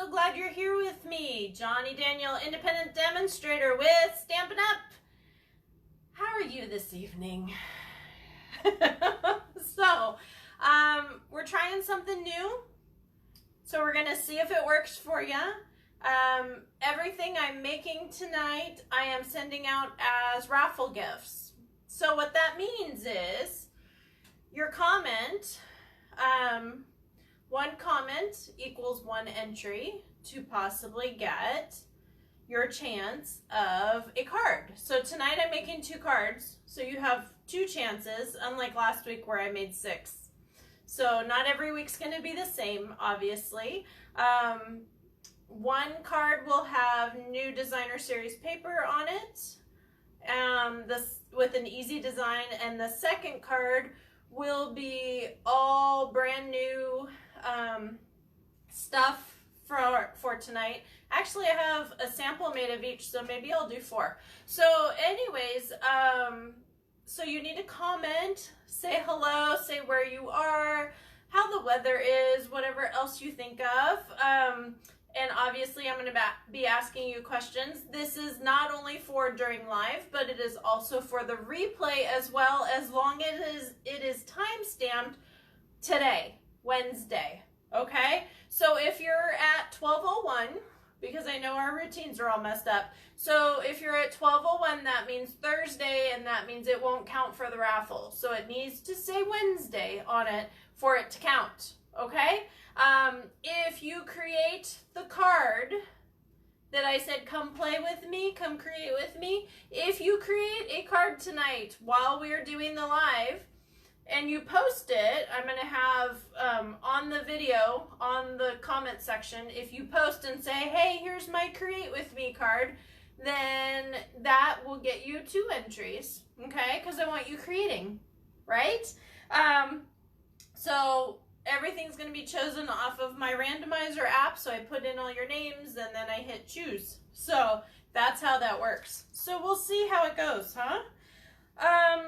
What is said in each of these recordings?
so glad you're here with me. Joni Daniel, independent demonstrator with Stampin' Up. How are you this evening? So, we're trying something new. So we're going to see if it works for you. Everything I'm making tonight, I am sending out as raffle gifts. So what that means is your comment, one comment equals one entry to possibly get your chance of a card. So tonight I'm making 2 cards, so you have 2 chances, unlike last week where I made 6. So not every week's going to be the same, obviously. One card will have new designer series paper on it, this with an easy design, and the second card will be all brand new stuff for tonight. Actually, I have a sample made of each, so maybe I'll do 4. So anyways, so you need to comment, say hello, say where you are, how the weather is, whatever else you think of. And obviously I'm going to be asking you questions. This is not only for during live, but it is also for the replay as well, as long as it is time-stamped today, Wednesday, okay? So if you're at 12:01, because I know our routines are all messed up, so if you're at 12:01, that means Thursday, and that means it won't count for the raffle. So it needs to say Wednesday on it for it to count, okay? If you create the card that I said, come play with me, come create with me, if you create a card tonight while we're doing the live and you post it, I'm going to have on the video, on the comment section, if you post and say, hey, here's my create with me card, then that will get you 2 entries, okay? Because I want you creating, right? So everything's going to be chosen off of my randomizer app, so I put in all your names and then I hit choose. So that's how that works. So we'll see how it goes, huh?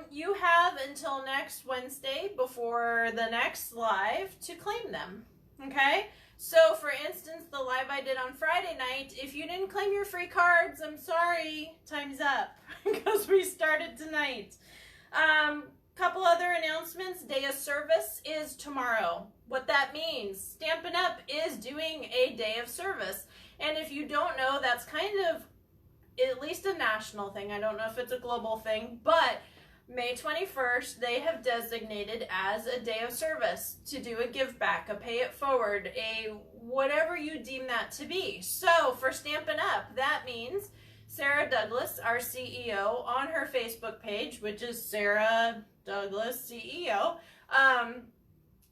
You have until next Wednesday before the next live to claim them, okay? So for instance, the live I did on Friday night, if you didn't claim your free cards, I'm sorry, time's up, because we started tonight. Couple other announcements. Day of service is tomorrow. What that means, Stampin' Up is doing a day of service. And if you don't know, that's kind of at least a national thing. I don't know if it's a global thing, but May 21st, they have designated as a day of service to do a give back, a pay it forward, a whatever you deem that to be. So for Stampin' Up, that means Sarah Douglas, our CEO, on her Facebook page, which is Sarah Douglas CEO,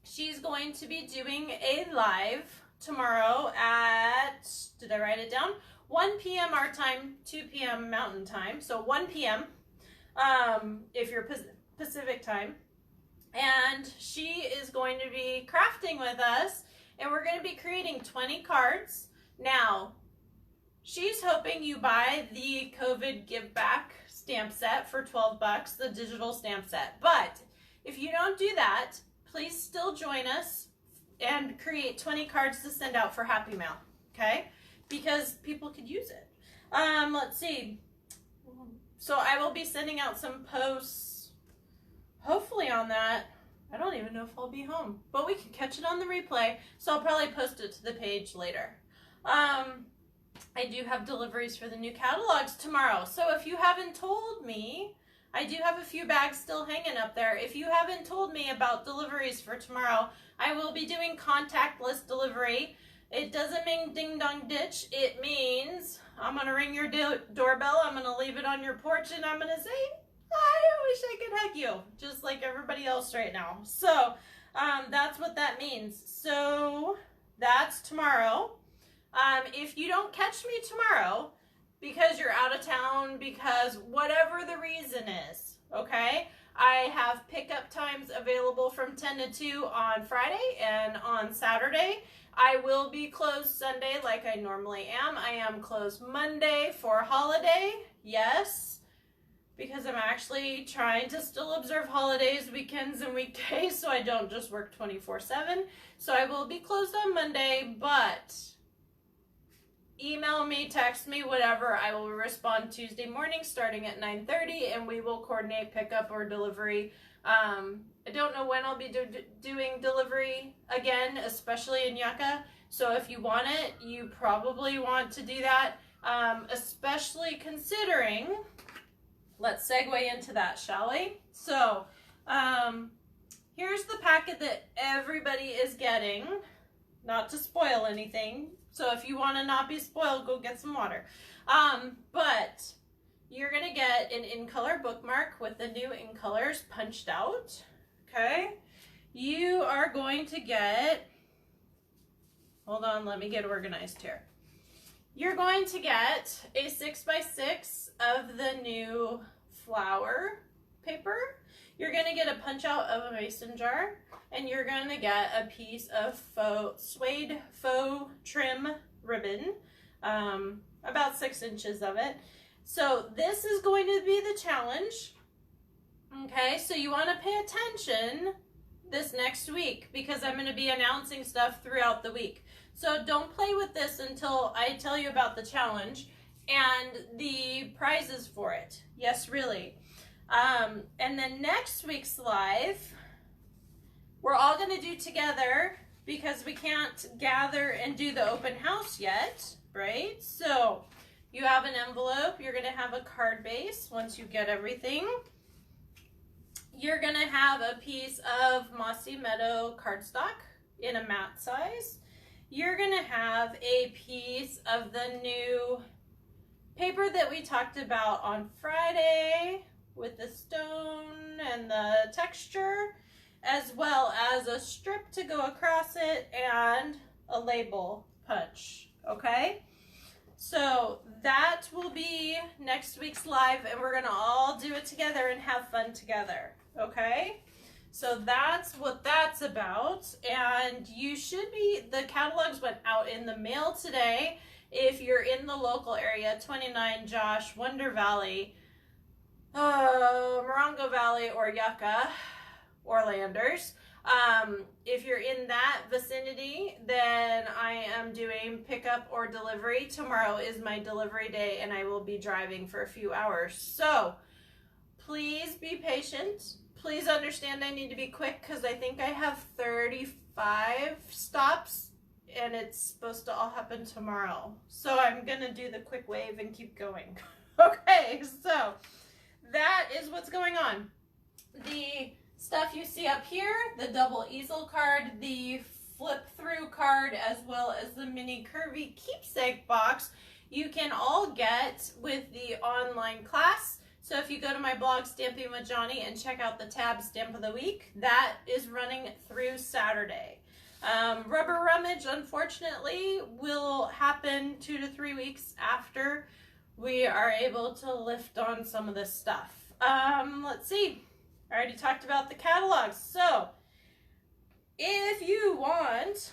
she's going to be doing a live tomorrow at, did I write it down? 1 p.m. our time, 2 p.m. Mountain time, so 1 p.m. If you're Pacific time. And she is going to be crafting with us, and we're going to be creating 20 cards. Now, she's hoping you buy the COVID Give Back stamp set for 12 bucks, the digital stamp set. But if you don't do that, please still join us and create 20 cards to send out for Happy Mail, okay? Because people could use it. Let's see. So I will be sending out some posts, hopefully on that. I don't even know if I'll be home, but we can catch it on the replay. So I'll probably post it to the page later. I do have deliveries for the new catalogs tomorrow. So if you haven't told me, I do have a few bags still hanging up there. If you haven't told me about deliveries for tomorrow, I will be doing contactless delivery. It doesn't mean ding dong ditch. It means I'm going to ring your doorbell. I'm going to leave it on your porch and I'm going to say, I wish I could hug you, just like everybody else right now. So that's what that means. So that's tomorrow. If you don't catch me tomorrow because you're out of town, because whatever the reason is, okay, I have pickup times available from 10 to 2 on Friday and on Saturday. I will be closed Sunday like I normally am. I am closed Monday for holiday, yes, because I'm actually trying to still observe holidays, weekends, and weekdays so I don't just work 24/7. So I will be closed on Monday, but email me, text me, whatever. I will respond Tuesday morning starting at 9:30, and we will coordinate pickup or delivery. I don't know when I'll be doing delivery again, especially in Yucca. So if you want it, you probably want to do that, especially considering, let's segue into that, shall we? So here's the packet that everybody is getting, not to spoil anything. So if you want to not be spoiled, go get some water. But you're going to get an in-color bookmark with the new in-colors punched out. Okay. You are going to get, hold on, let me get organized here. You're going to get a 6x6 of the new flower paper. You're going to get a punch out of a mason jar, and you're going to get a piece of suede faux trim ribbon, about 6 inches of it. So this is going to be the challenge. Okay, so you want to pay attention this next week because I'm going to be announcing stuff throughout the week. So don't play with this until I tell you about the challenge and the prizes for it. Yes, really. And then next week's live, we're all going to do together because we can't gather and do the open house yet, right? So you have an envelope. You're going to have a card base once you get everything. You're going to have a piece of Mossy Meadow cardstock in a matte size. You're going to have a piece of the new paper that we talked about on Friday with the stone and the texture, as well as a strip to go across it and a label punch, okay? So that will be next week's live, and we're gonna all do it together and have fun together, okay? So that's what that's about, and you should be, the catalogs went out in the mail today. If you're in the local area, 29 Josh, Wonder Valley, Morongo Valley, or Yucca, or Landers. If you're in that vicinity, then I am doing pickup or delivery. Tomorrow is my delivery day, and I will be driving for a few hours. So please be patient. Please understand I need to be quick because I think I have 35 stops, and it's supposed to all happen tomorrow. So I'm going to do the quick wave and keep going. Okay, so that is what's going on. The stuff you see up here, the double easel card, the flip through card, as well as the mini curvy keepsake box, you can all get with the online class. So if you go to my blog, Stamping with Joni, and check out the tab Stamp of the Week, that is running through Saturday. Rubber Rummage, unfortunately, will happen 2 to 3 weeks after we are able to lift on some of this stuff. Let's see. I already talked about the catalogs. So if you want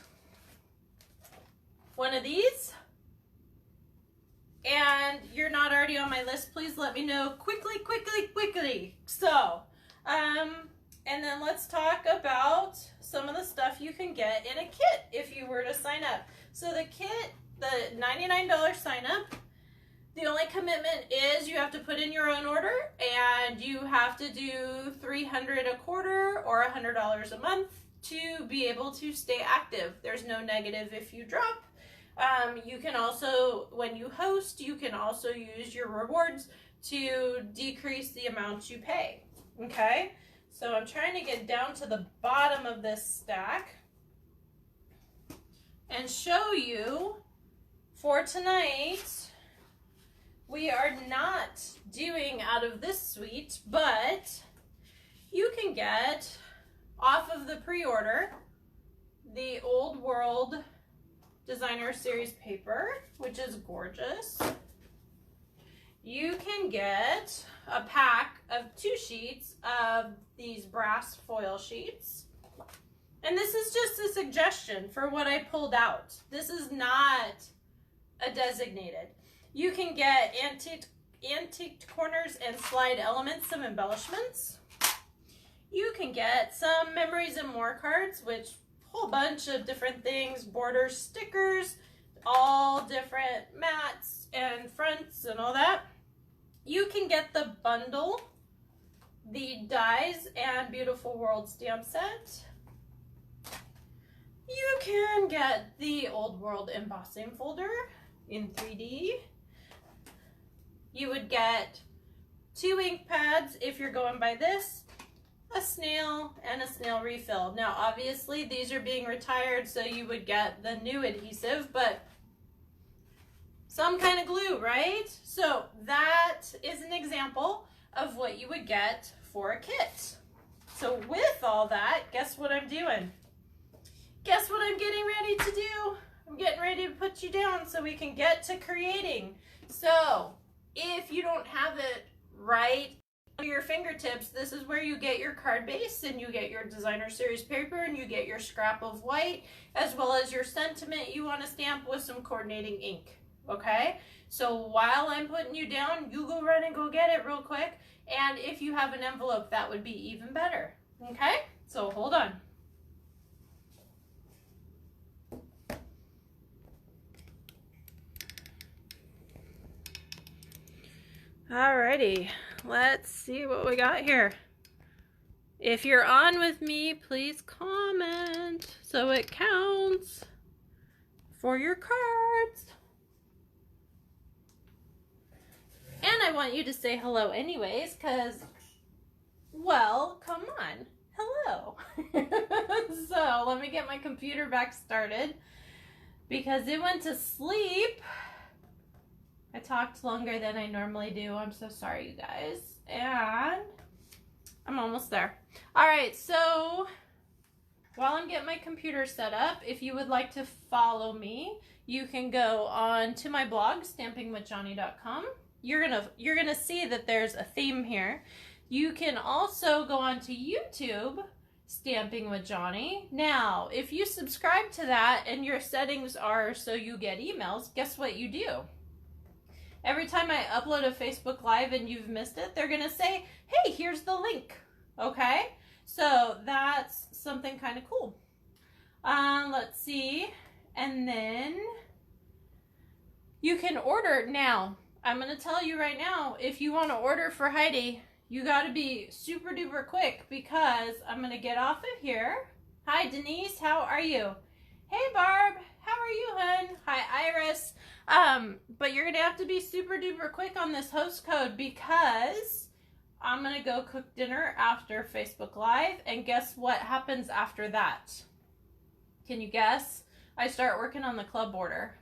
one of these and you're not already on my list, please let me know quickly. So, and then let's talk about some of the stuff you can get in a kit if you were to sign up. So the kit, the $99 sign up, the only commitment is you have to put in your own order, and you have to do $300 a quarter or $100 a month to be able to stay active. There's no negative if you drop. You can also, when you host, you can also use your rewards to decrease the amount you pay. Okay, so I'm trying to get down to the bottom of this stack and show you for tonight. We are not doing out of this suite, but you can get off of the pre-order the Old World Designer Series paper, which is gorgeous. You can get a pack of 2 sheets of these brass foil sheets. And this is just a suggestion for what I pulled out. This is not a designated. You can get antiqued corners and slide elements, some embellishments. You can get some Memories and More cards, which whole bunch of different things, borders, stickers, all different mats and fronts and all that. You can get the bundle, the dies and Beautiful World stamp set. You can get the Old World embossing folder in 3D. You would get 2 ink pads if you're going by this, a snail, and a snail refill. Now obviously these are being retired, so you would get the new adhesive, but some kind of glue, right? So that is an example of what you would get for a kit. So with all that, guess what I'm doing? Guess what I'm getting ready to do? I'm getting ready to put you down so we can get to creating. So if you don't have it right at your fingertips, this is where you get your card base and you get your designer series paper and you get your scrap of white, as well as your sentiment you want to stamp with some coordinating ink. Okay, so while I'm putting you down, you go run and go get it real quick. And if you have an envelope, that would be even better. Okay, so hold on. Alrighty, let's see what we got here. If you're on with me, please comment so it counts for your cards. And I want you to say hello anyways, because, well, come on. Hello. So let me get my computer back started because it went to sleep. I talked longer than I normally do. I'm so sorry, you guys. And I'm almost there. All right, so while I'm getting my computer set up, if you would like to follow me, you can go on to my blog, stampingwithjoni.com. You're gonna see that there's a theme here. You can also go on to YouTube, Stamping with Joni. Now, if you subscribe to that and your settings are so you get emails, guess what you do? Every time I upload a Facebook Live and you've missed it, they're gonna say, hey, here's the link, okay? So that's something kind of cool. Let's see, and then you can order now. I'm going to tell you right now, if you want to order for Heidi, you got to be super duper quick because I'm going to get off of here. Hi, Denise. How are you? Hey, Barb. How are you, hun? Hi, Iris. But you're going to have to be super duper quick on this host code because I'm going to go cook dinner after Facebook Live. And guess what happens after that? Can you guess? I start working on the club order.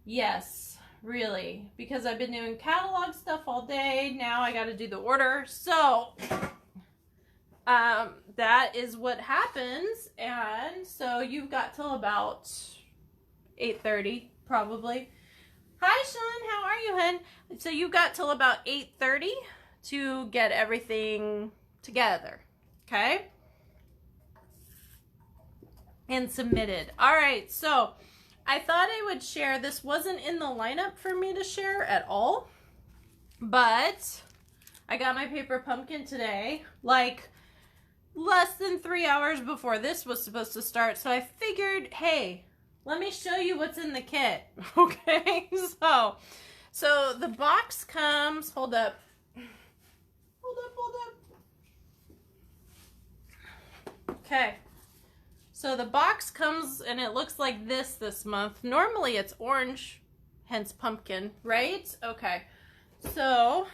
Yes. Really, because I've been doing catalog stuff all day. Now I got to do the order. So that is what happens. And so you've got till about 8:30 probably. Hi, Sean. How are you, hun? So you've got till about 8:30 to get everything together. Okay? And submitted. All right. So I thought I would share, this wasn't in the lineup for me to share at all, but I got my paper pumpkin today, like less than 3 hours before this was supposed to start, so I figured, hey, let me show you what's in the kit, okay? So the box comes, hold up. Okay. So the box comes and it looks like this month. Normally it's orange, hence pumpkin, right? Okay. So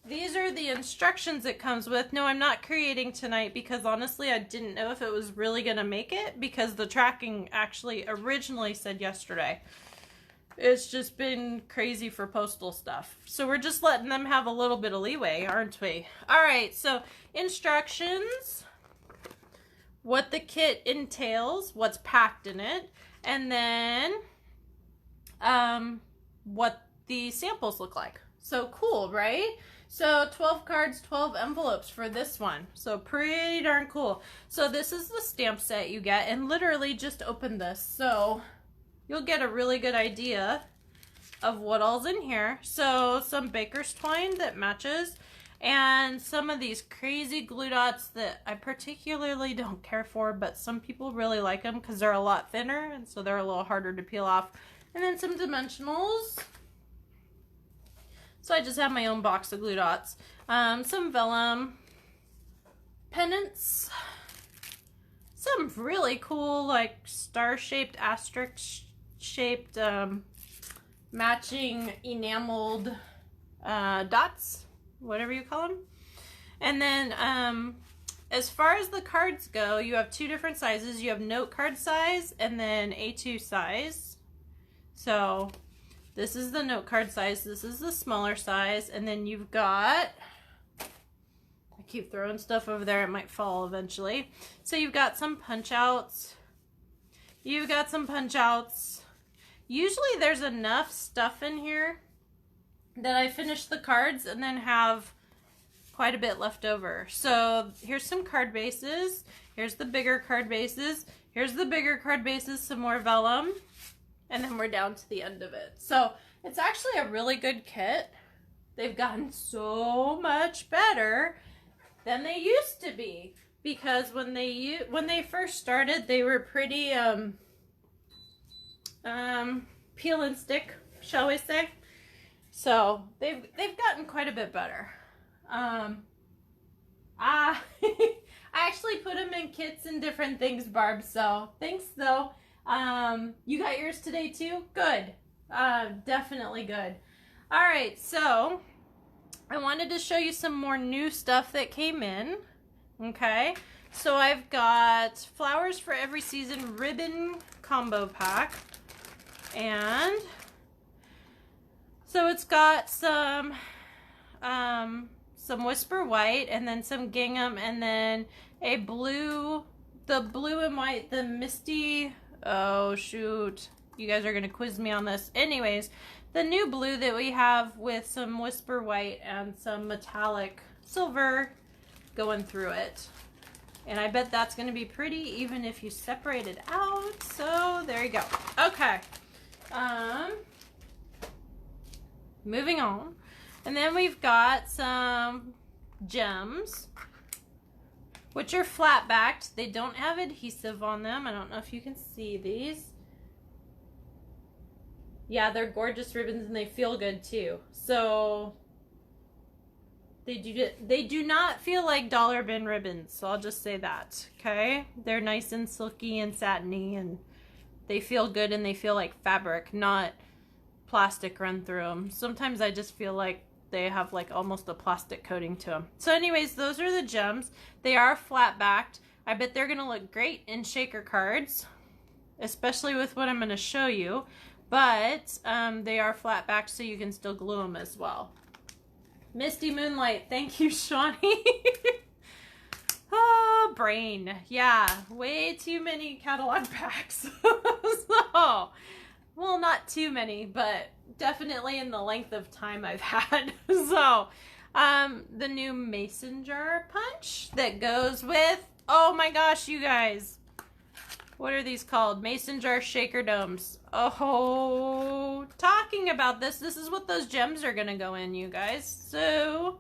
these are the instructions it comes with. No, I'm not creating tonight because honestly I didn't know if it was really going to make it because the tracking actually originally said yesterday. It's just been crazy for postal stuff. So we're just letting them have a little bit of leeway, aren't we? All right, so instructions. What the kit entails, what's packed in it, and then what the samples look like. So cool, right? So 12 cards, 12 envelopes for this one. So pretty darn cool. So this is the stamp set you get, and literally just open this. So you'll get a really good idea of what all's in here. So some baker's twine that matches. and some of these crazy glue dots that I particularly don't care for, but some people really like them because they're a lot thinner and so they're a little harder to peel off. And then some dimensionals. So I just have my own box of glue dots. Some vellum, pennants, some really cool like star-shaped, asterisk-shaped, matching enameled dots, whatever you call them. And then as far as the cards go, you have two different sizes. You have note card size and then A2 size. So this is the note card size, this is the smaller size, and then you've got, I keep throwing stuff over there, it might fall eventually. So you've got some punch outs. Usually there's enough stuff in here that I finish the cards and then have quite a bit left over. So here's some card bases. Here's the bigger card bases. Here's the bigger card bases, some more vellum. And then we're down to the end of it. So it's actually a really good kit. They've gotten so much better than they used to be. Because when they first started, they were pretty peel and stick, shall we say. So they've gotten quite a bit better. I actually put them in kits and different things, Barb, so thanks though. You got yours today too? Good. Definitely good. All right, so I wanted to show you some more new stuff that came in. Okay, so I've got Flowers for Every Season ribbon combo pack, and so it's got some Whisper White, and then some gingham, and then a blue, the blue and white, the Misty, oh shoot, you guys are gonna quiz me on this. Anyways, the new blue that we have with some Whisper White and some metallic silver going through it. And I bet that's gonna be pretty even if you separate it out. So there you go. Okay. Moving on. And then we've got some gems, which are flat backed. They don't have adhesive on them. I don't know if you can see these. Yeah, they're gorgeous ribbons and they feel good too. So they do not feel like dollar bin ribbons. So I'll just say that, okay? They're nice and silky and satiny and they feel good and they feel like fabric, not plastic run through them. Sometimes I just feel like they have like almost a plastic coating to them. So anyways, those are the gems. They are flat backed. I bet they're gonna look great in shaker cards, especially with what I'm gonna show you. But they are flat backed so you can still glue them as well. Misty Moonlight, thank you, Shawnee. Oh, brain. Yeah, way too many catalog packs. So, well, not too many, but definitely in the length of time I've had. So, the new mason jar punch that goes with, oh my gosh, you guys. What are these called? Mason jar shaker domes. Oh, talking about this is what those gems are gonna go in, you guys. So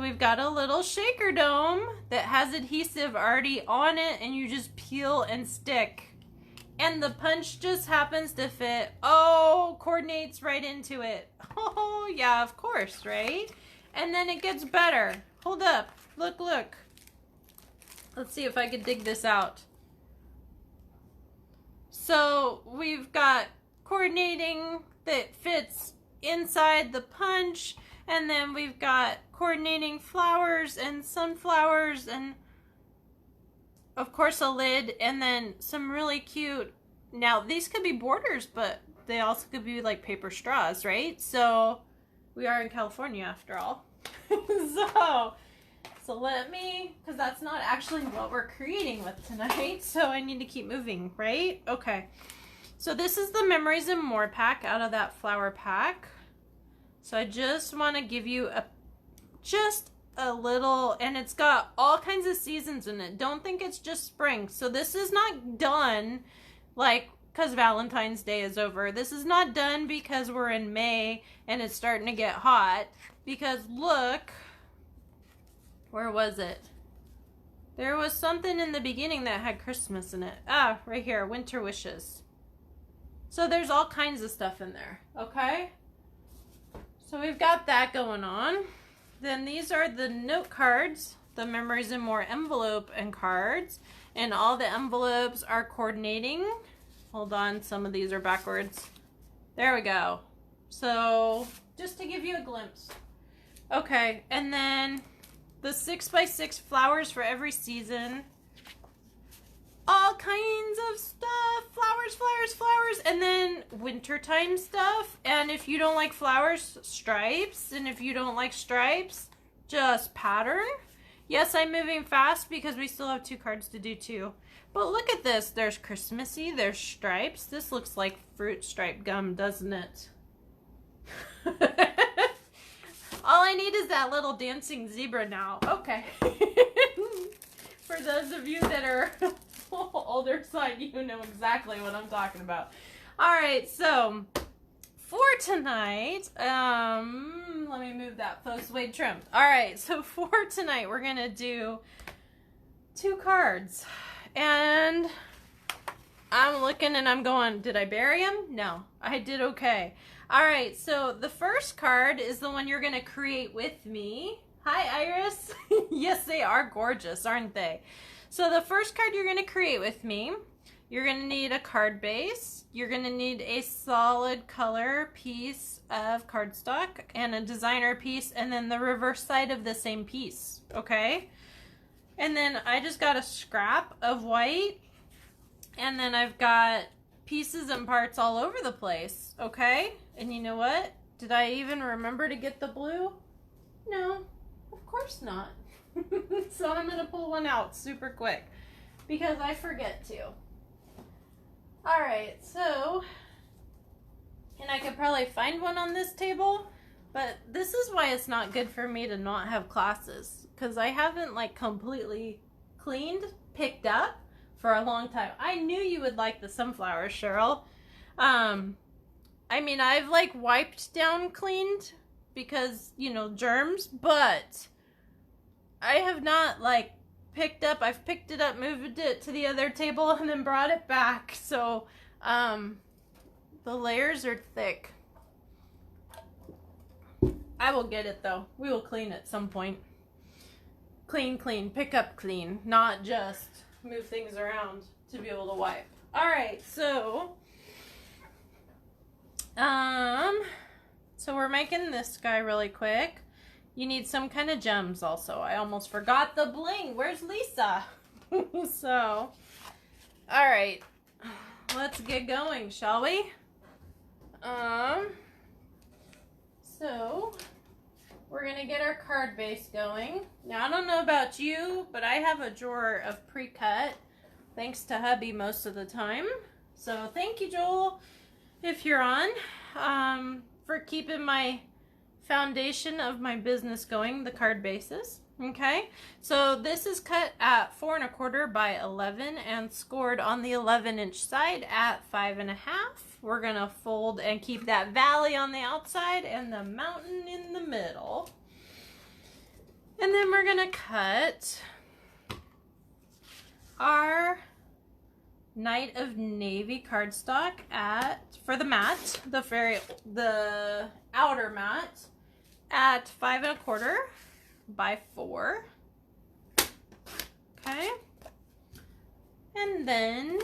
we've got a little shaker dome that has adhesive already on it, and you just peel and stick. And the punch just happens to fit. Oh, coordinates right into it. Oh, yeah, of course, right? And then it gets better. Hold up. Look, look. Let's see if I can dig this out. So we've got coordinating that fits inside the punch, and then we've got coordinating flowers and sunflowers, and of course a lid, and then some really cute, now these could be borders, but they also could be like paper straws, right? So we are in California after all. So let me, because that's not actually what we're creating with tonight, so I need to keep moving, right? Okay. So this is the Memories and More pack out of that flower pack. So I just want to give you just a little, and it's got all kinds of seasons in it. Don't think it's just spring. So this is not done like because Valentine's Day is over. This is not done because we're in May and it's starting to get hot. because look, where was it? There was something in the beginning that had Christmas in it. Ah, right here, winter wishes. So there's all kinds of stuff in there, okay? So we've got that going on. Then these are the note cards, the Memories and More envelope and cards. And all the envelopes are coordinating. Hold on, some of these are backwards. There we go. So just to give you a glimpse. Okay, and then the 6x6 flowers for every season. All kinds of stuff. Flowers, flowers, flowers. And then wintertime stuff. And if you don't like flowers, stripes. And if you don't like stripes, just pattern. Yes, I'm moving fast because we still have 2 cards to do too. But look at this. There's Christmassy. There's stripes. This looks like fruit stripe gum, doesn't it? All I need is that little dancing zebra now. Okay. For those of you that are older side, you know exactly what I'm talking about. All right, so for tonight, let me move that faux suede trim. All right, so for tonight, we're gonna do 2 cards. And I'm looking and I'm going, did I bury him? No, I did okay. All right, so the first card is the one you're gonna create with me. Hi, Iris. Yes, they are gorgeous, aren't they? So the first card you're gonna create with me, you're gonna need a card base. You're gonna need a solid color piece of cardstock and a designer piece, and then the reverse side of the same piece, okay? And then I just got a scrap of white, and then I've got pieces and parts all over the place, okay? And you know what? Did I even remember to get the blue? No, of course not. So I'm gonna pull one out super quick because I forget to. All right, so, and I could probably find one on this table, but this is why it's not good for me to not have classes, because I haven't like completely cleaned, picked up for a long time. I knew you would like the sunflowers, Cheryl. I mean, I've like wiped down, cleaned, because, you know, germs, but I have not like picked up. I've picked it up, moved it to the other table, and then brought it back. So, the layers are thick. I will get it though. We will clean at some point. Clean, clean, pick up, clean, not just move things around to be able to wipe. All right, so we're making this guy really quick. You need some kind of gems also. I almost forgot the bling. Where's Lisa? So, all right, let's get going, shall we? So we're gonna get our card base going. Now, I don't know about you, but I have a drawer of pre-cut, thanks to hubby most of the time. So thank you, Joel, if you're on, for keeping my foundation of my business going, the card bases. Okay, so this is cut at 4 1/4 by 11 and scored on the 11-inch side at 5 1/2. We're gonna fold and keep that valley on the outside and the mountain in the middle. And then we're gonna cut our Night of Navy cardstock for the mat, the outer mat, at 5 1/4 by 4. Okay, and then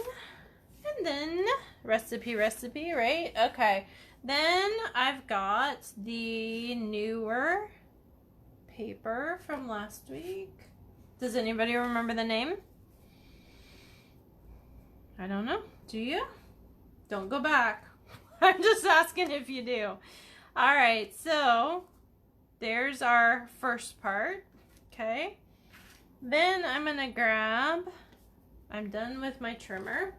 recipe, right? Okay, then I've got the newer paper from last week. Does anybody remember the name? I don't know. Do you? Don't go back. I'm just asking if you do. All right, so there's our first part. Okay, then I'm gonna grab, I'm done with my trimmer.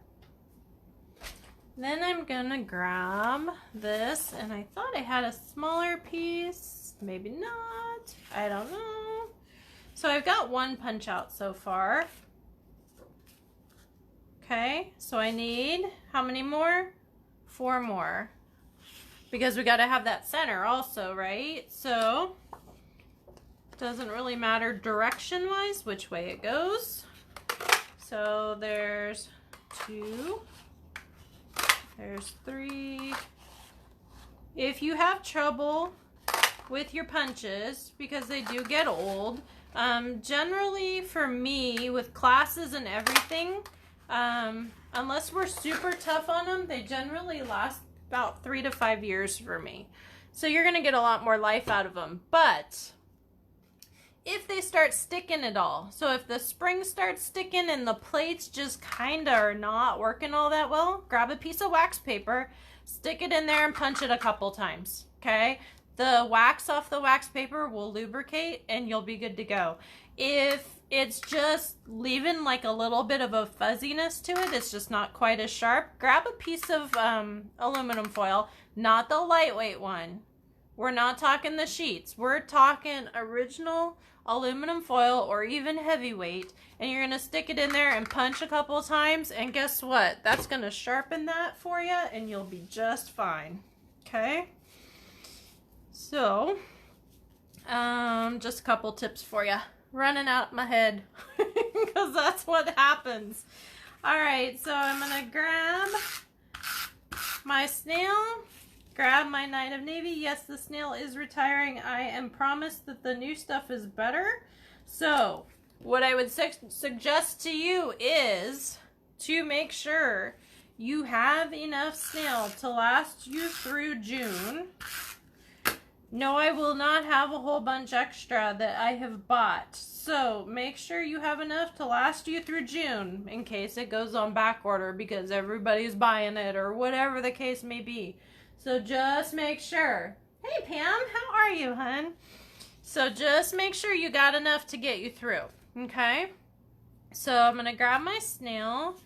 Then I'm gonna grab this, and I thought I had a smaller piece, maybe not, I don't know. So I've got one punch out so far. Okay, so I need, how many more? 4 more. Because we gotta have that center also, right? So Doesn't really matter direction-wise which way it goes. So there's 2, there's 3. If you have trouble with your punches, because they do get old, generally for me, with classes and everything, unless we're super tough on them, they generally last about 3 to 5 years for me. So you're going to get a lot more life out of them. But if they start sticking at all, so if the spring starts sticking and the plates just kind of are not working all that well, grab a piece of wax paper, stick it in there and punch it a couple times, okay? The wax off the wax paper will lubricate and you'll be good to go. If it's just leaving like a little bit of a fuzziness to it, it's just not quite as sharp, grab a piece of aluminum foil, not the lightweight one. We're not talking the sheets. We're talking original aluminum foil or even heavyweight, and you're gonna stick it in there and punch a couple times, and guess what? That's gonna sharpen that for you and you'll be just fine. Okay? So, just a couple tips for you. Running out my head because that's what happens. All right, so I'm gonna grab my snail, grab my Knight of Navy. Yes, the snail is retiring. I am promised that the new stuff is better. So what I would suggest to you is to make sure you have enough snail to last you through June. No, I will not have a whole bunch extra that I have bought. So make sure you have enough to last you through June in case it goes on back order because everybody's buying it or whatever the case may be. So just make sure. Hey Pam, how are you, hun? So just make sure you got enough to get you through, okay? So I'm gonna grab my snail,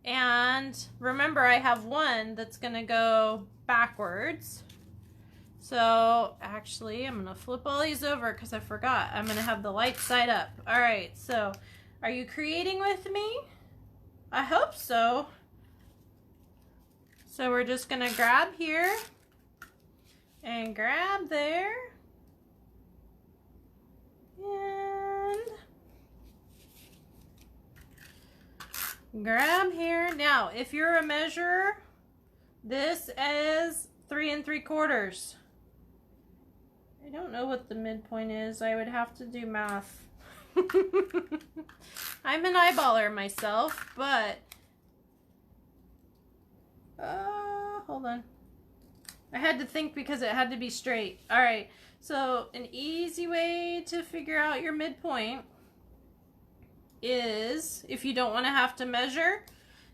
and remember I have one that's gonna go backwards. So actually I'm gonna flip all these over because I forgot. I'm gonna have the light side up. All right, so are you creating with me? I hope so. So we're just gonna grab here and grab there and grab here. Now, if you're a measurer, this is 3 3/4. I don't know what the midpoint is. I would have to do math. I'm an eyeballer myself, but hold on. I had to think because it had to be straight. All right, so an easy way to figure out your midpoint is, if you don't want to have to measure,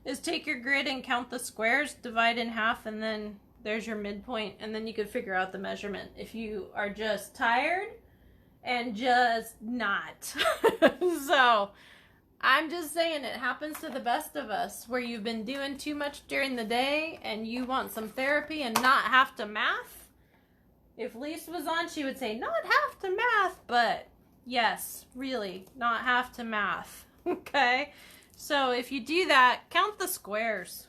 is take your grid and count the squares, divide in half, and then there's your midpoint, and then you could figure out the measurement if you are just tired and just not. So I'm just saying it happens to the best of us, where you've been doing too much during the day and you want some therapy and not have to math. If Lisa was on, she would say not have to math, but yes, really, not have to math. Okay? So if you do that, count the squares.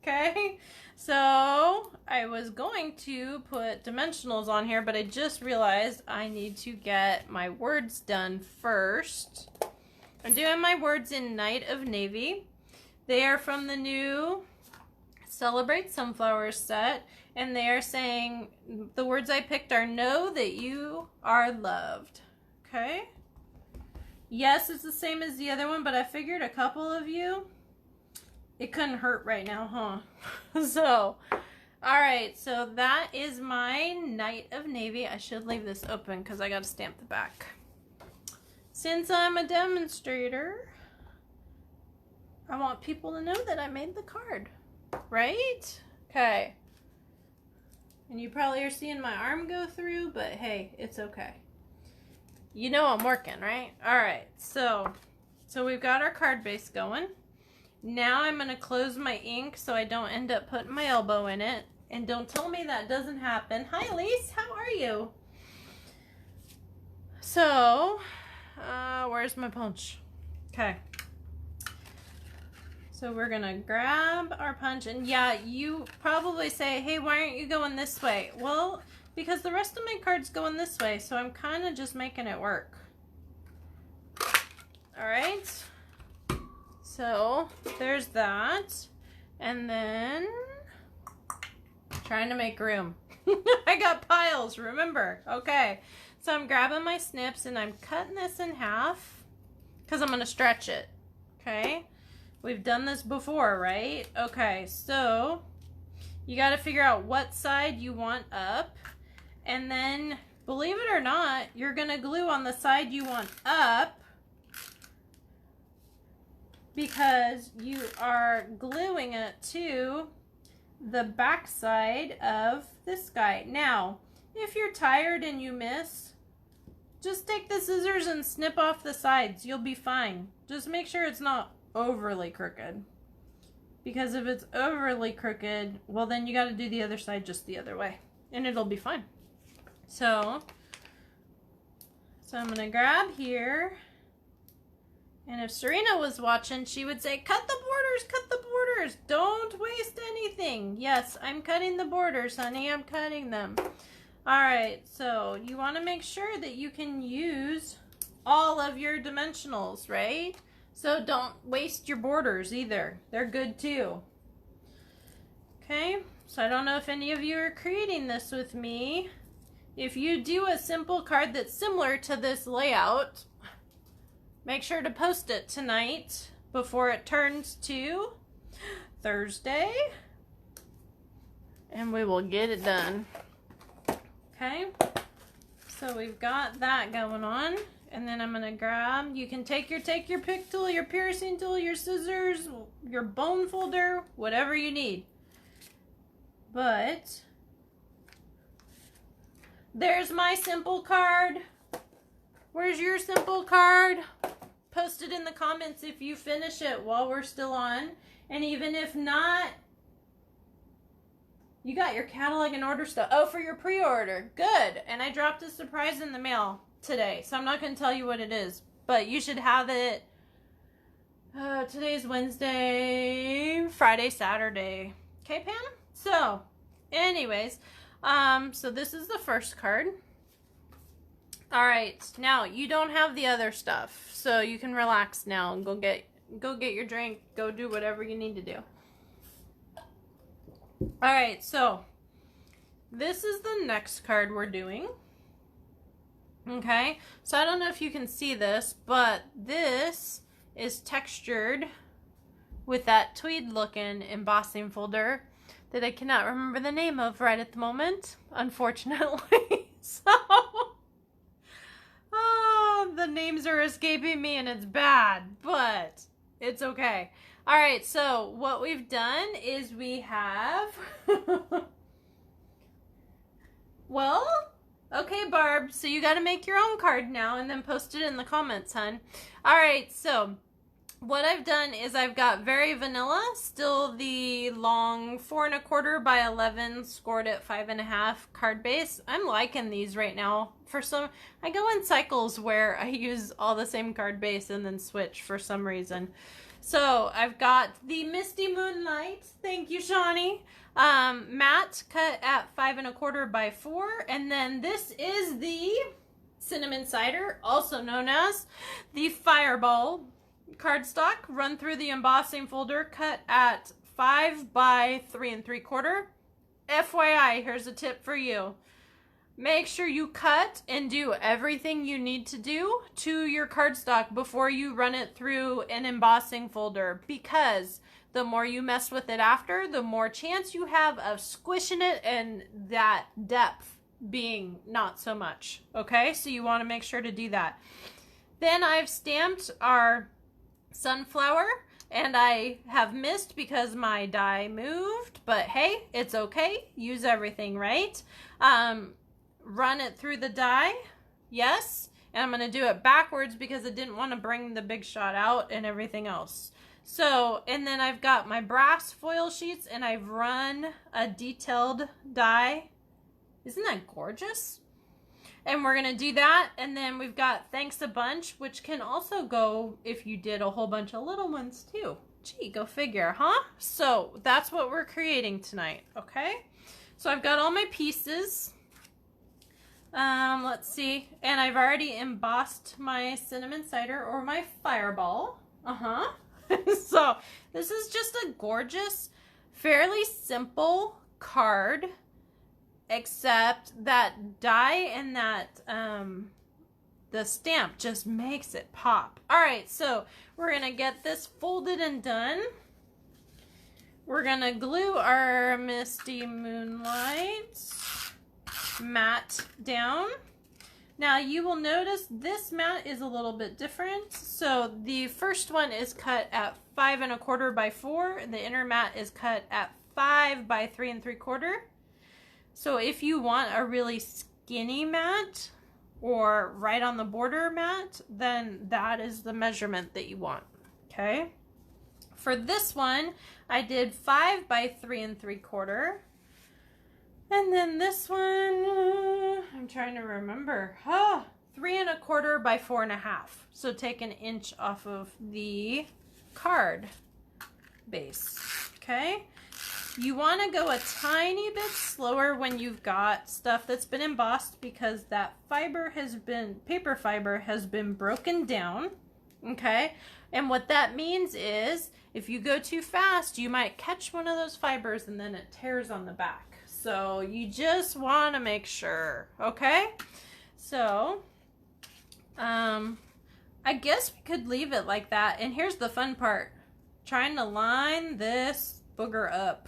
Okay? So I was going to put dimensionals on here, but I just realized I need to get my words done first. I'm doing my words in Knight of Navy. They are from the new Celebrate Sunflowers set, and they are saying, the words I picked are know that you are loved. Okay? Yes, it's the same as the other one, but I figured a couple of you, it couldn't hurt right now, huh? So, all right, so that is my Knight of Navy. I should leave this open because I got to stamp the back. Since I'm a demonstrator, I want people to know that I made the card, right? Okay. And you probably are seeing my arm go through, but hey, it's okay. You know I'm working, right? All right, so we've got our card base going. Now I'm going to close my ink so I don't end up putting my elbow in it. And don't tell me that doesn't happen. Hi, Lise. How are you? So, where's my punch? Okay. So we're going to grab our punch. And yeah, you probably say, hey, why aren't you going this way? Well, because the rest of my card's going this way, so I'm kind of just making it work. All right, so there's that, and then trying to make room. I got piles, remember? Okay, so I'm grabbing my snips and I'm cutting this in half because I'm going to stretch it. Okay, we've done this before, right? Okay, so you got to figure out what side you want up, and then, believe it or not, you're going to glue on the side you want up because you are gluing it to the back side of this guy. Now, if you're tired and you miss, just take the scissors and snip off the sides. You'll be fine. Just make sure it's not overly crooked. Because if it's overly crooked, well, then you got to do the other side just the other way. And it'll be fine. So I'm going to grab here. And if Serena was watching, she would say, cut the borders, cut the borders. Don't waste anything. Yes, I'm cutting the borders, honey. I'm cutting them. All right, so you want to make sure that you can use all of your dimensionals, right? So don't waste your borders either. They're good too. Okay, so I don't know if any of you are creating this with me. If you do a simple card that's similar to this layout, make sure to post it tonight before it turns to Thursday, and we will get it done. Okay, so we've got that going on, and then I'm gonna grab, you can take your pick tool, your piercing tool, your scissors, your bone folder, whatever you need. But there's my simple card. Where's your simple card? Post it in the comments if you finish it while we're still on. And even if not, you got your catalog and order stuff. Oh, for your pre-order. Good. And I dropped a surprise in the mail today, so I'm not going to tell you what it is. But you should have it. Today's Wednesday, Friday, Saturday. Okay, Pam? So, anyways, so this is the first card. All right, now you don't have the other stuff, so you can relax now and go get your drink, go do whatever you need to do. All right, so this is the next card we're doing. Okay, so I don't know if you can see this, but this is textured with that tweed looking embossing folder that I cannot remember the name of right at the moment, unfortunately. So the names are escaping me and it's bad, but it's okay. All right, so what we've done is we have, well, okay, Barb, so you got to make your own card now and then post it in the comments, hon. All right, so what I've done is I've got Very Vanilla, still the long 4 1/4 by 11, scored at 5 1/2 card base. I'm liking these right now. For some, I go in cycles where I use all the same card base and then switch for some reason. So I've got the Misty Moonlight, thank you, Shawnee, matte, cut at 5 1/4 by 4, and then this is the Cinnamon Cider, also known as the Fireball cardstock, run through the embossing folder, cut at 5 by 3 3/4. FYI, here's a tip for you. Make sure you cut and do everything you need to do to your cardstock before you run it through an embossing folder, because the more you mess with it after, the more chance you have of squishing it and that depth being not so much. Okay, so you want to make sure to do that. Then I've stamped our sunflower, and I have missed because my die moved, but hey, it's okay. Use everything, right? Run it through the die, yes, and I'm going to do it backwards because I didn't want to bring the big shot out and everything else. So, and then I've got my brass foil sheets, and I've run a detailed die. Isn't that gorgeous? And we're going to do that, and then we've got Thanks a Bunch, which can also go if you did a whole bunch of little ones too. Gee, go figure, huh? So that's what we're creating tonight, okay? So I've got all my pieces. Let's see. And I've already embossed my cinnamon cider or my fireball. So this is just a gorgeous, fairly simple card, except that die and that the stamp just makes it pop. All right, so we're gonna get this folded and done. We're gonna glue our Misty Moonlight mat down. Now you will notice this mat is a little bit different. So the first one is cut at 5 1/4 by 4, and the inner mat is cut at 5 by 3 3/4. So if you want a really skinny mat or right on the border mat, then that is the measurement that you want. Okay. For this one, I did 5 by 3 3/4. And then this one, I'm trying to remember. 3 1/4 by 4 1/2. So take an inch off of the card base. Okay. You want to go a tiny bit slower when you've got stuff that's been embossed, because that paper fiber has been broken down. Okay. And what that means is if you go too fast, you might catch one of those fibers and then it tears on the back. So you just want to make sure, okay? So, I guess we could leave it like that. And here's the fun part, trying to line this booger up.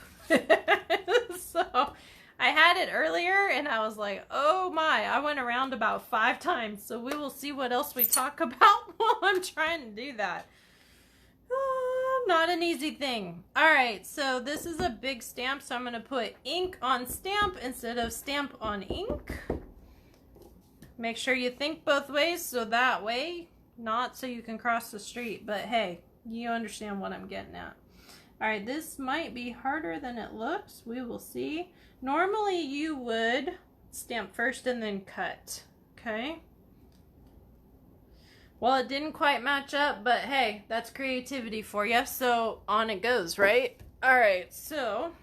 So I had it earlier and I was like, oh my, I went around about 5 times. So we will see what else we talk about while I'm trying to do that. Not an easy thing. All right, so this is a big stamp, so I'm going to put ink on stamp instead of stamp on ink. Make sure you think both ways, so that way, not so you can cross the street, but hey, you understand what I'm getting at. All right, this might be harder than it looks. We will see. Normally you would stamp first and then cut, okay? Well, it didn't quite match up, but hey, that's creativity for you. So on it goes, right? All right, so,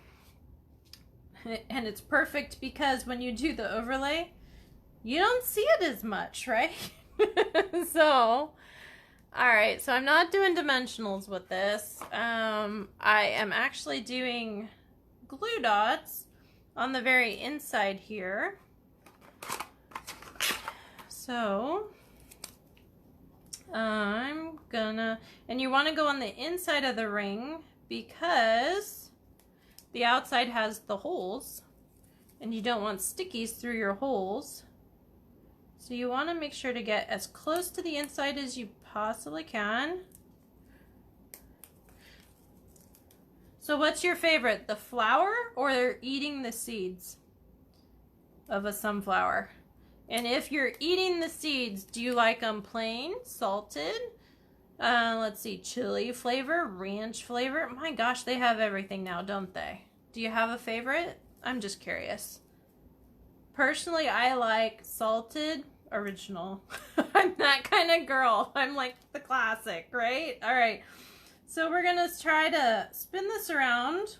and it's perfect because when you do the overlay, you don't see it as much, right? So, all right, so I'm not doing dimensionals with this. I am actually doing glue dots on the very inside here. So I'm gonna, and you want to go on the inside of the ring because the outside has the holes and you don't want stickies through your holes. So you want to make sure to get as close to the inside as you possibly can. So what's your favorite, the flower or eating the seeds of a sunflower? And if you're eating the seeds, do you like them plain, salted? Let's see, chili flavor, ranch flavor. My gosh, they have everything now, don't they? Do you have a favorite? I'm just curious. Personally, I like salted original. I'm that kind of girl. I'm like the classic, right? All right. So we're going to try to spin this around.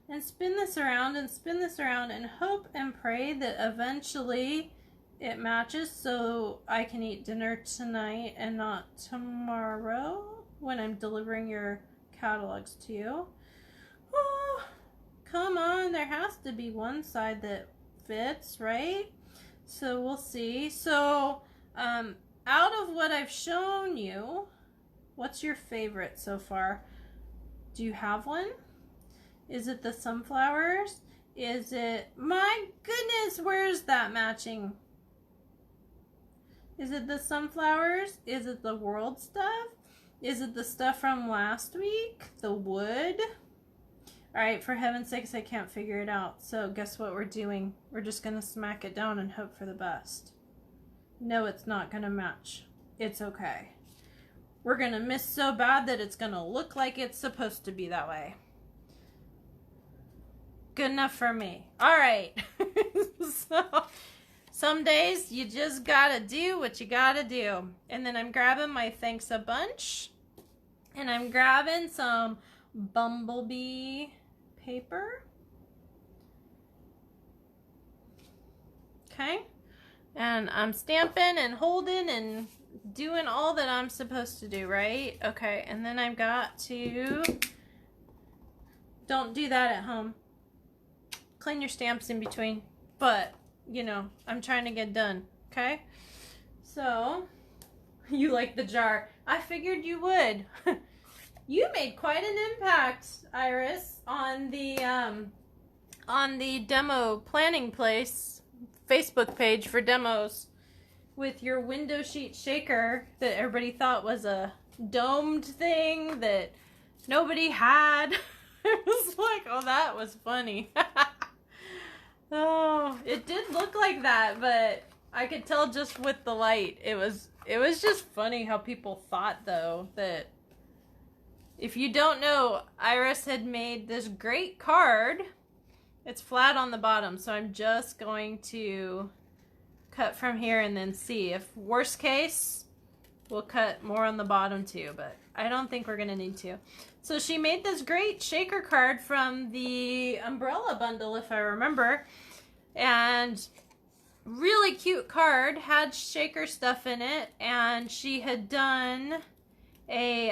And spin this around and spin this around and hope and pray that eventually it matches so I can eat dinner tonight and not tomorrow when I'm delivering your catalogs to you. Oh, come on, there has to be one side that fits, right? So we'll see. So out of what I've shown you, what's your favorite so far? Do you have one? Is it the sunflowers? Is it, my goodness, where's that matching? Is it the sunflowers? Is it the world stuff? Is it the stuff from last week? The wood? All right, for heaven's sakes, I can't figure it out. So guess what we're doing? We're just gonna smack it down and hope for the best. No, it's not gonna match. It's okay. We're gonna miss so bad that it's gonna look like it's supposed to be that way. Good enough for me. All right. So some days you just gotta do what you gotta do. And then I'm grabbing my Thanks a Bunch. And I'm grabbing some bumblebee paper. Okay? And I'm stamping and holding and doing all that I'm supposed to do, right? Okay, and then I've got to... Don't do that at home. Clean your stamps in between. But, you know, I'm trying to get done, okay? So, you like the jar. I figured you would. You made quite an impact, Iris, on the demo planning place Facebook page for demos with your window sheet shaker that everybody thought was a domed thing that nobody had. It was like, oh, that was funny. Oh, it did look like that, but I could tell just with the light. It was just funny how people thought, though, that if you don't know, Iris had made this great card. It's flat on the bottom, so I'm just going to cut from here and then see. If worst case, we'll cut more on the bottom too, but I don't think we're gonna need to. So she made this great shaker card from the umbrella bundle, if I remember, and really cute card, had shaker stuff in it, and she had done a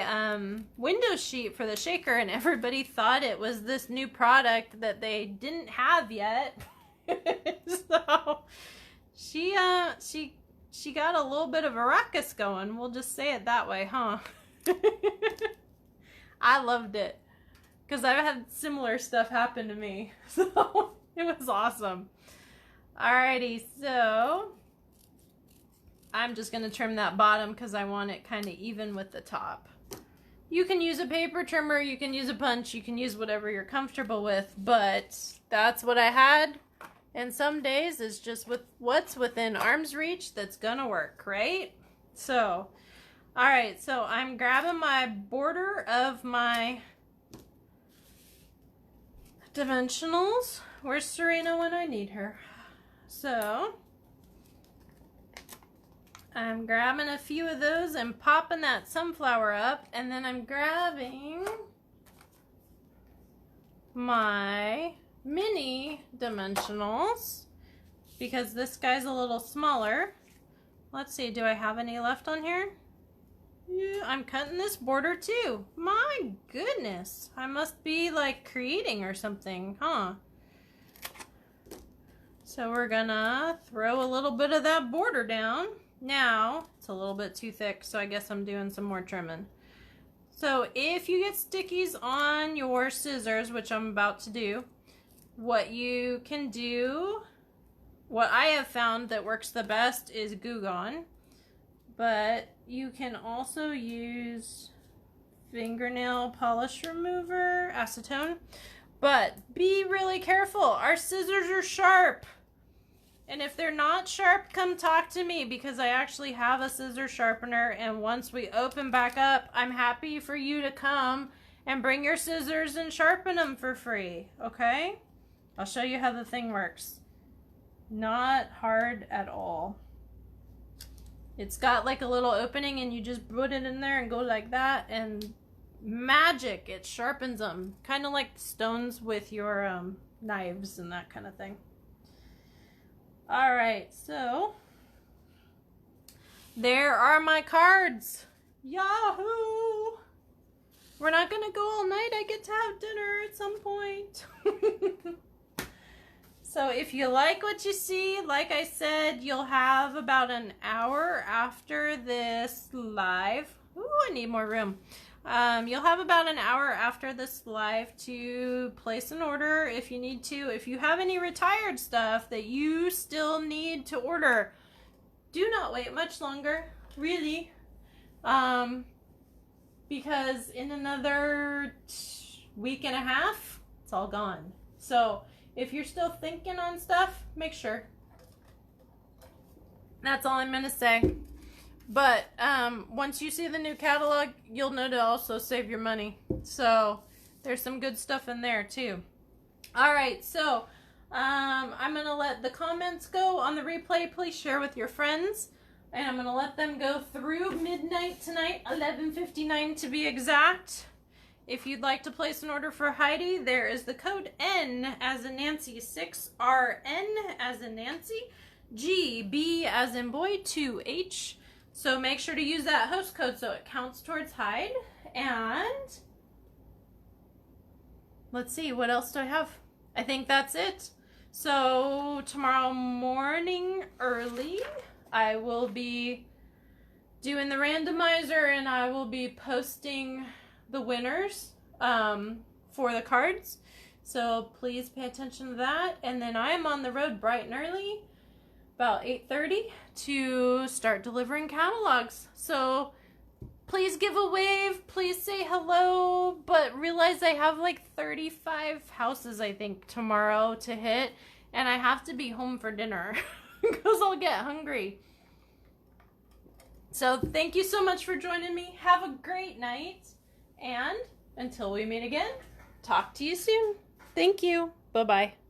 window sheet for the shaker, and everybody thought it was this new product that they didn't have yet. So she got a little bit of a ruckus going, we'll just say it that way, huh? I loved it because I've had similar stuff happen to me, so it was awesome. Alrighty, so I'm just going to trim that bottom because I want it kind of even with the top. You can use a paper trimmer, you can use a punch, you can use whatever you're comfortable with, but that's what I had. And some days it's just with what's within arm's reach that's going to work, right? So, alright, so I'm grabbing my border of my dimensionals. Where's Serena when I need her? So, I'm grabbing a few of those and popping that sunflower up, and then I'm grabbing my mini dimensionals because this guy's a little smaller. Let's see, do I have any left on here? Yeah, I'm cutting this border too. My goodness, I must be like creating or something, huh? So we're gonna throw a little bit of that border down. Now, it's a little bit too thick, so I guess I'm doing some more trimming. So if you get stickies on your scissors, which I'm about to do, what you can do, what I have found that works the best is Goo Gone, but you can also use fingernail polish remover, acetone, but be really careful. Our scissors are sharp. And if they're not sharp, come talk to me because I actually have a scissor sharpener, and once we open back up, I'm happy for you to come and bring your scissors and sharpen them for free, okay? I'll show you how the thing works. Not hard at all. It's got like a little opening and you just put it in there and go like that, and magic, it sharpens them. Kind of like stones with your knives and that kind of thing. Alright, so there are my cards. Yahoo! We're not gonna go all night. I get to have dinner at some point. So if you like what you see, like I said, you'll have about an hour after this live. Ooh, I need more room. You'll have about an hour after this live to place an order if you need to. If you have any retired stuff that you still need to order, do not wait much longer, really, because in another week and a half, it's all gone. So if you're still thinking on stuff, make sure. That's all I'm going to say. But once you see the new catalog, you'll know to also save your money. So there's some good stuff in there too. Alright, so I'm going to let the comments go on the replay. Please share with your friends. And I'm going to let them go through midnight tonight, 11:59 to be exact. If you'd like to place an order for Heidi, there is the code N as in Nancy, 6RN as in Nancy. G, B as in boy, 2H. So make sure to use that host code so it counts towards hide. And let's see, what else do I have? I think that's it. So tomorrow morning early, I will be doing the randomizer and I will be posting the winners for the cards. So please pay attention to that. And then I am on the road bright and early, about 8:30, to start delivering catalogs. So please give a wave, please say hello, but realize I have like 35 houses, I think, tomorrow to hit, and I have to be home for dinner because I'll get hungry. So thank you so much for joining me. Have a great night, and until we meet again, talk to you soon. Thank you. Bye-bye.